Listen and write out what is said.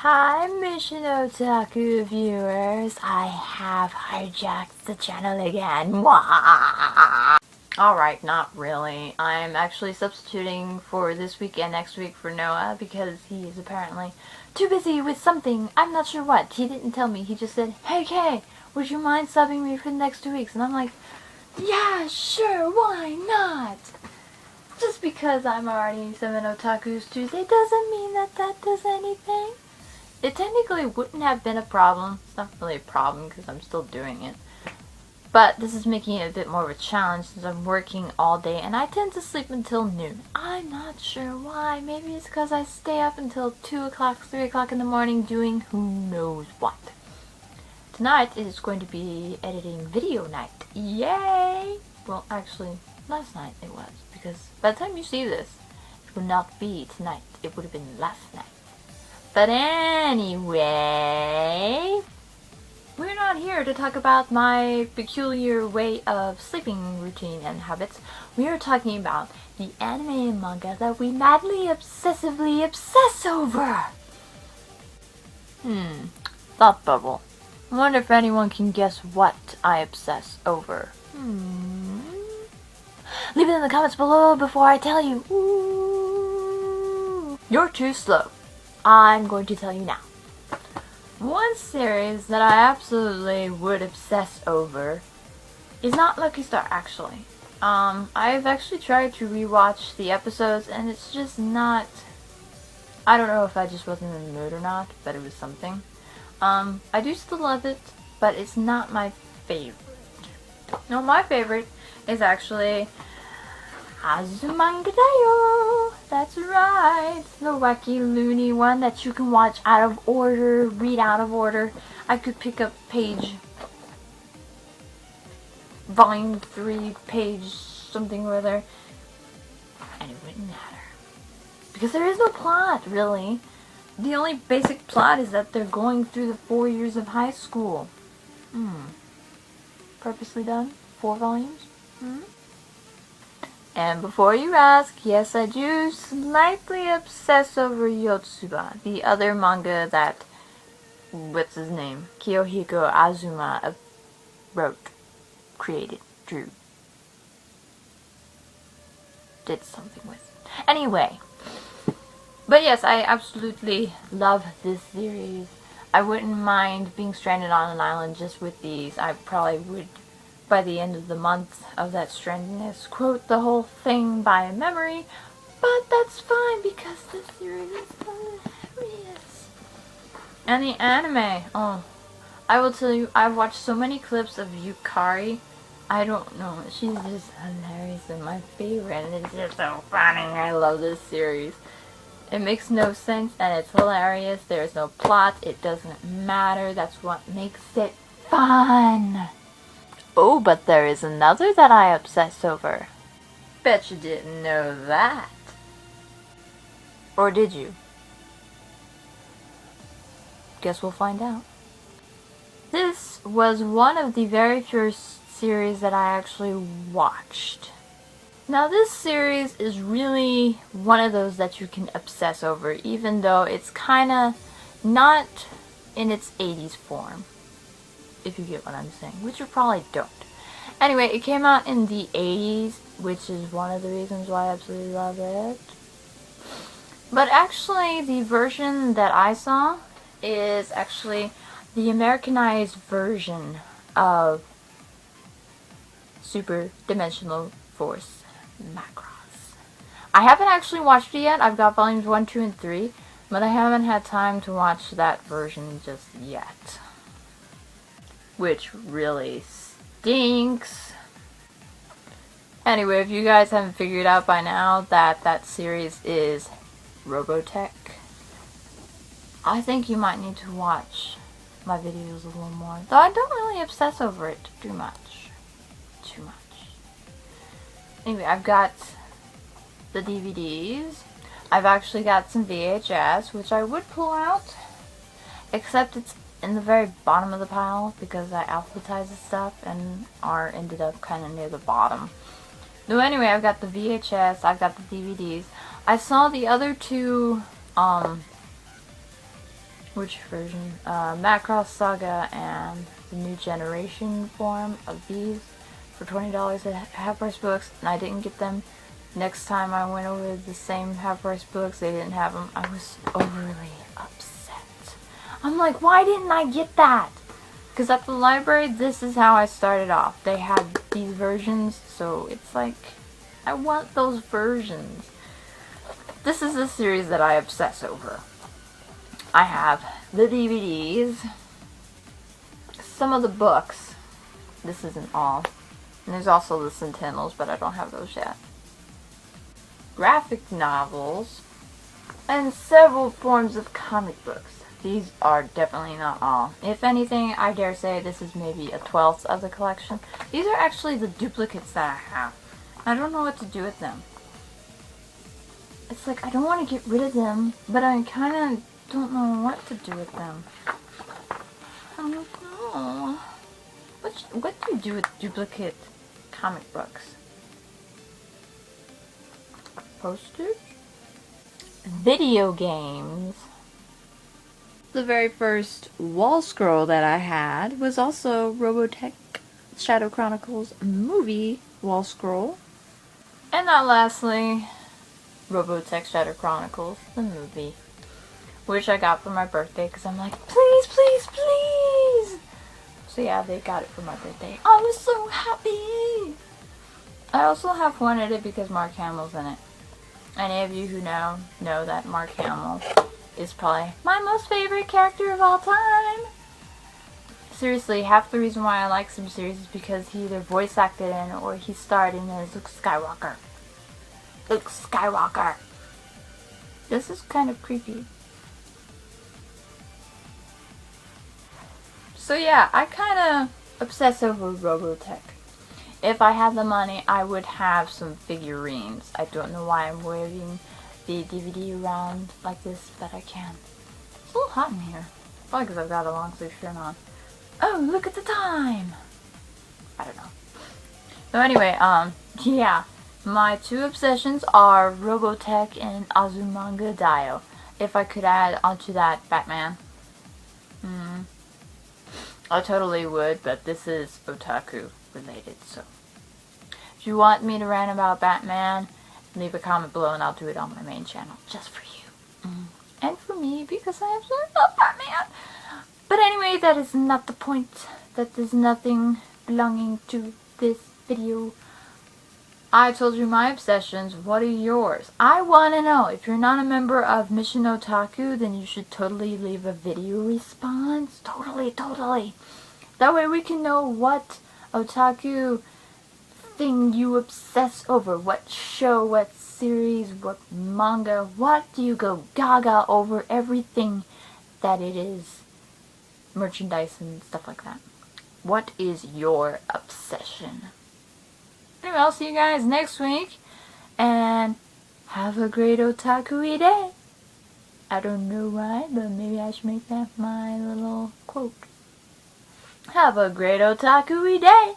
Hi MissionOtaku viewers, I have hijacked the channel again. Alright, not really. I'm actually substituting for this week and next week for Noah because he is apparently too busy with something. I'm not sure what. He didn't tell me. He just said, "Hey Kay, would you mind subbing me for the next 2 weeks?" And I'm like, yeah, sure, why not? Just because I'm already MissionOtaku's Tuesday doesn't mean that does anything. It technically wouldn't have been a problem. It's not really a problem because I'm still doing it. But this is making it a bit more of a challenge since I'm working all day and I tend to sleep until noon. I'm not sure why. Maybe it's because I stay up until 2 o'clock, 3 o'clock in the morning doing who knows what. Tonight is going to be editing video night. Yay! Well, actually, last night it was. Because by the time you see this, it will not be tonight. It would have been last night. But anyway, we're not here to talk about my peculiar way of sleeping routine and habits. We are talking about the anime and manga that we madly, obsessively obsess over. Thought bubble. I wonder if anyone can guess what I obsess over. Leave it in the comments below before I tell you. Ooh. You're too slow. I'm going to tell you now. One series that I absolutely would obsess over is not Lucky Star, actually. I've actually tried to rewatch the episodes and it's just not... I don't know if I just wasn't in the mood or not, but it was something. I do still love it, but it's not my favorite. No, my favorite is actually Azumangadayo. That's right, the wacky loony one that you can watch out of order, read out of order. I could pick up volume 3, page something or other, and it wouldn't matter. Because there is no plot, really. The only basic plot is that they're going through the 4 years of high school. Purposely done? 4 volumes? And before you ask, yes, I do slightly obsess over Yotsuba, the other manga that, what's his name, Kiyohiko Azuma wrote, created, drew, did something with. Anyway, but yes, I absolutely love this series. I wouldn't mind being stranded on an island just with these. I probably would, by the end of the month of that strandedness, quote the whole thing by memory, but that's fine because the series is hilarious. And the anime, oh, I will tell you, I've watched so many clips of Yukari. I don't know, she's just hilarious and my favorite, and it's just so funny. I love this series. It makes no sense and it's hilarious. There's no plot, it doesn't matter, that's what makes it fun. Oh, but there is another that I obsess over. Bet you didn't know that. Or did you? Guess we'll find out. This was one of the very first series that I actually watched. Now this series is really one of those that you can obsess over, even though it's kinda not in its 80s form. If you get what I'm saying, which you probably don't. Anyway, it came out in the 80s, which is one of the reasons why I absolutely love it. But actually, the version that I saw is actually the Americanized version of Super Dimensional Force Macross. I haven't actually watched it yet. I've got volumes 1, 2, and 3, but I haven't had time to watch that version just yet. Which really stinks. Anyway, if you guys haven't figured out by now that that series is Robotech, I think you might need to watch my videos a little more. Though I don't really obsess over it too much. Anyway, I've got the DVDs. I've actually got some VHS, which I would pull out, except it's in the very bottom of the pile because I alphabetized the stuff and ended up kind of near the bottom. No, anyway, I've got the VHS, I've got the DVDs. I saw the other two Which version? Macross Saga and the new generation form of these for $20 at Half Price Books, and I didn't get them. Next time I went over the same Half Price Books, they didn't have them. I was overly upset. I'm like, why didn't I get that? Because at the library, this is how I started off. They had these versions, so it's like, I want those versions. This is a series that I obsess over. I have the DVDs, some of the books. This isn't all. And there's also the Sentinels, but I don't have those yet. Graphic novels, and several forms of comic books. These are definitely not all. If anything, I dare say this is maybe a 1/12 of the collection. These are actually the duplicates that I have. I don't know what to do with them. It's like, I don't want to get rid of them, but I kind of don't know what to do with them. I don't know. What do you do with duplicate comic books? Posters? Video games. The very first wall scroll that I had was also Robotech Shadow Chronicles movie wall scroll. And now lastly, Robotech Shadow Chronicles, the movie. Which I got for my birthday because I'm like, please, please, please! So yeah, they got it for my birthday. I was so happy! I also have wanted it because Mark Hamill's in it. Any of you who know that Mark Hamill is probably my most favorite character of all time. Seriously, half the reason why I like some series is because he either voice acted in or he starred in as Luke Skywalker. Luke Skywalker! This is kind of creepy. So yeah, I kind of obsess over Robotech. If I had the money, I would have some figurines. I don't know why I'm waving the DVD around like this, but I can. It's a little hot in here. Probably because I've got a long sleeve shirt on. Oh, look at the time! I don't know. So anyway, yeah. My two obsessions are Robotech and Azumanga Daioh. If I could add onto that Batman. I totally would, but this is otaku related, so. If you want me to rant about Batman, leave a comment below and I'll do it on my main channel, just for you. And for me, because I absolutely love Batman. But anyway, that is not the point. That is nothing belonging to this video. I told you my obsessions. What are yours? I want to know. If you're not a member of MissionOtaku, then you should totally leave a video response. Totally. That way we can know what otaku thing you obsess over. What show, what series, what manga. What do you go gaga over? Everything that it is. Merchandise and stuff like that. What is your obsession? Anyway, I'll see you guys next week, and have a great otaku day. I don't know why, but maybe I should make that my little quote. Have a great otaku day.